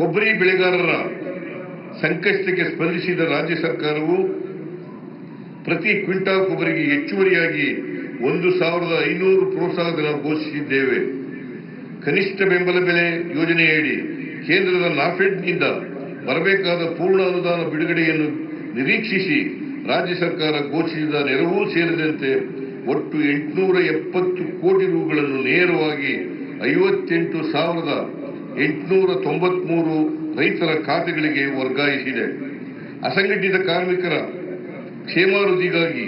ಕೊಬ್ಬರಿ ಬೆಳೆಗಾರರ ಸಂಕಷ್ಟಕ್ಕೆ ಸ್ಪಂದಿಸಿದ ರಾಜ್ಯ ಸರ್ಕಾರವು ಪ್ರತಿ ಕ್ವಿಂಟಾಲ್ ಕೊಬ್ಬರಿಗೆ ಹೆಚ್ಚುವರಿಯಾಗಿ 1,500 ಪ್ರೋತ್ಸಾಹಧನ ಘೋಷಿಸಿದ್ದೇವೆ. ಕನಿಷ್ಠ ಬೆಂಬಲ ಬೆಲೆ ಯೋಜನೆಯಡಿ ಕೇಂದ್ರದ ನಾಫೆಡ್ನಿಂದ ಬರಬೇಕಾದ ಪೂರ್ಣ ಅನುದಾನ ಬಿಡುಗಡೆಯನ್ನು ನಿರೀಕ್ಷಿಸಿ ರಾಜ್ಯ ಸರ್ಕಾರ ಘೋಷಿಸಿದ ನೆರವು ಸೇರಿದಂತೆ ಒಟ್ಟು 870 ಕೋಟಿ ರೂಗಳನ್ನು ನೇರವಾಗಿ 58,893 ರೈತರ ಖಾತೆಗಳಿಗೆ ವರ್ಗಾಯಿಸಿದೆ. ಅಸಂಘಟಿತ ಕಾರ್ಮಿಕರ ಕ್ಷೇಮಾಭಿವೃದ್ಧಿಗಾಗಿ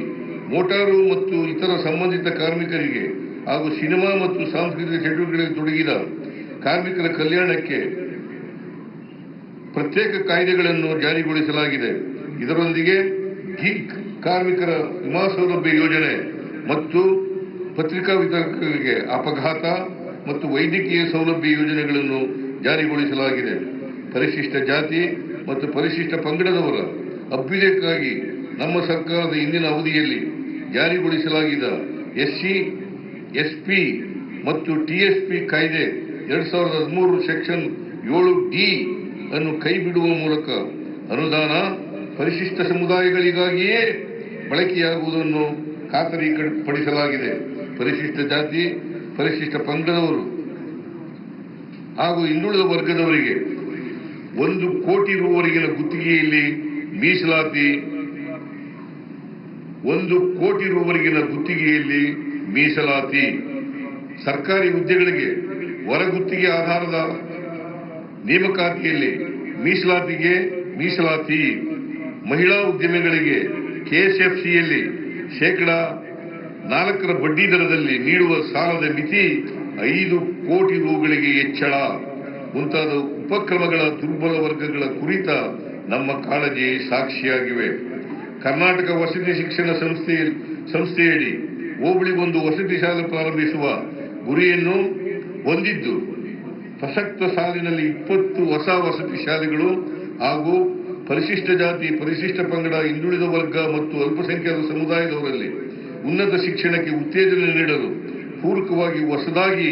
ಮೋಟಾರು ಮತ್ತು ಇತರ ಸಂಬಂಧಿತ ಕಾರ್ಮಿಕರಿಗೆ ಹಾಗೂ ಸಿನಿಮಾ ಮತ್ತು ಸಾಂಸ್ಕೃತಿಕ ಚಟುವಟಿಕೆಗಳಲ್ಲಿ ತೊಡಗಿದ ಕಾರ್ಮಿಕರ ಕಲ್ಯಾಣಕ್ಕೆ ಪ್ರತ್ಯೇಕ ಕಾಯ್ದೆಗಳನ್ನು ಜಾರಿಗೊಳಿಸಲಾಗಿದೆ. ಇದರೊಂದಿಗೆ ಗಿಗ್ ಕಾರ್ಮಿಕರ ವಿಮಾ ಸೌಲಭ್ಯ ಯೋಜನೆ ಮತ್ತು ಪತ್ರಿಕಾ ವಿತರಕರಿಗೆ ಅಪಘಾತ ಮತ್ತು ವೈದ್ಯಕೀಯ ಸೌಲಭ್ಯ ಯೋಜನೆಗಳನ್ನು ಜಾರಿಗೊಳಿಸಲಾಗಿದೆ. ಪರಿಶಿಷ್ಟ ಜಾತಿ ಮತ್ತು ಪರಿಶಿಷ್ಟ ಪಂಗಡದವರ ಅಭ್ಯುದಯಕ್ಕಾಗಿ ನಮ್ಮ ಸರ್ಕಾರದ ಇಂದಿನ ಅವಧಿಯಲ್ಲಿ ಜಾರಿಗೊಳಿಸಲಾಗಿದ್ದ ಎಸ್ಸಿ, ಎಸ್ಪಿ ಮತ್ತು ಟಿಎಸ್ಪಿ ಕಾಯ್ದೆ 2013 ಸೆಕ್ಷನ್ 7D ಅನ್ನು ಕೈಬಿಡುವ ಮೂಲಕ ಅನುದಾನ ಪರಿಶಿಷ್ಟ ಸಮುದಾಯಗಳಿಗಾಗಿಯೇ ಬಳಕೆಯಾಗುವುದನ್ನು ಖಾತರಿಪಡಿಸಲಾಗಿದೆ. ಪರಿಶಿಷ್ಟ ಜಾತಿ, ಪರಿಶಿಷ್ಟ ಪಂಗಡದವರು ಹಾಗೂ ಹಿಂದುಳಿದ ವರ್ಗದವರಿಗೆ 1 ಕೋಟಿ ರೂವರೆಗಿನ ಗುತ್ತಿಗೆಯಲ್ಲಿ ಮೀಸಲಾತಿ 1 ಕೋಟಿ ರೂವರೆಗಿನ ಗುತ್ತಿಗೆಯಲ್ಲಿ ಮೀಸಲಾತಿ, ಸರ್ಕಾರಿ ಹುದ್ದೆಗಳಿಗೆ ಹೊರಗುತ್ತಿಗೆ ಆಧಾರದ ನೇಮಕಾತಿಯಲ್ಲಿ ಮೀಸಲಾತಿ, ಮಹಿಳಾ ಉದ್ಯಮಿಗಳಿಗೆ ಕೆಎಸ್ಎಫ್ಸಿಯಲ್ಲಿ 4% ಬಡ್ಡಿ ದರದಲ್ಲಿ ನೀಡುವ ಸಾಲದ ಮಿತಿ 5 ಕೋಟಿ ರೂಗಳಿಗೆ ಹೆಚ್ಚಳ ಮುಂತಾದ ಉಪಕ್ರಮಗಳ ದುರ್ಬಲ ವರ್ಗಗಳ ಕುರಿತ ನಮ್ಮ ಕಾಳಜಿ ಸಾಕ್ಷಿಯಾಗಿವೆ. ಕರ್ನಾಟಕ ವಸತಿ ಶಿಕ್ಷಣ ಸಂಸ್ಥೆಯಡಿ ಹೋಬಳಿಗೊಂದು ವಸತಿ ಶಾಲೆ ಪ್ರಾರಂಭಿಸುವ ಗುರಿಯನ್ನು ಹೊಂದಿದ್ದು, ಪ್ರಸಕ್ತ ಸಾಲಿನಲ್ಲಿ 20 ಹೊಸ ವಸತಿ ಶಾಲೆಗಳು ಹಾಗೂ ಪರಿಶಿಷ್ಟ ಜಾತಿ, ಪರಿಶಿಷ್ಟ ಪಂಗಡ, ಹಿಂದುಳಿದ ವರ್ಗ ಮತ್ತು ಅಲ್ಪಸಂಖ್ಯಾತ ಸಮುದಾಯದವರಲ್ಲಿ ಉನ್ನತ ಶಿಕ್ಷಣಕ್ಕೆ ಉತ್ತೇಜನ ನೀಡಲು ಪೂರಕವಾಗಿ ಹೊಸದಾಗಿ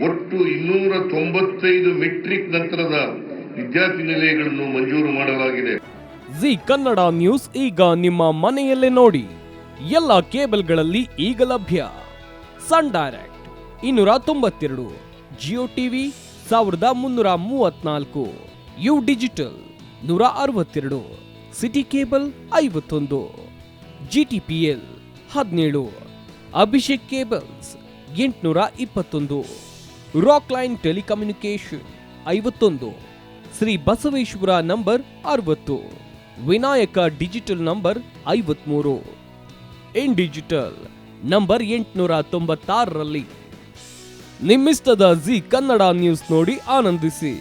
ಒಟ್ಟು 295 ಮೆಟ್ರಿಕ್ ನಂತರದ ವಿದ್ಯಾರ್ಥಿ ನಿಲಯಗಳನ್ನು ಮಂಜೂರು ಮಾಡಲಾಗಿದೆ. ಜಿ ಕನ್ನಡ ನ್ಯೂಸ್ ಈಗ ನಿಮ್ಮ ಮನೆಯಲ್ಲೇ ನೋಡಿ. ಎಲ್ಲ ಕೇಬಲ್ಗಳಲ್ಲಿ ಈಗ ಲಭ್ಯ. Sun direct 292, Jio TV 1334, U digital 162, city cable 51, GTPL 17, Abhishek cables 821, rock line telecommunication 51, Shri Basaveshwara number 60, Vinayaka digital number 53, in digital number 896ರಲ್ಲಿ. ನಿಮ್ಮಿಸ್ತದ ಜಿ ಕನ್ನಡ ನ್ಯೂಸ್ ನೋಡಿ ಆನಂದಿಸಿ.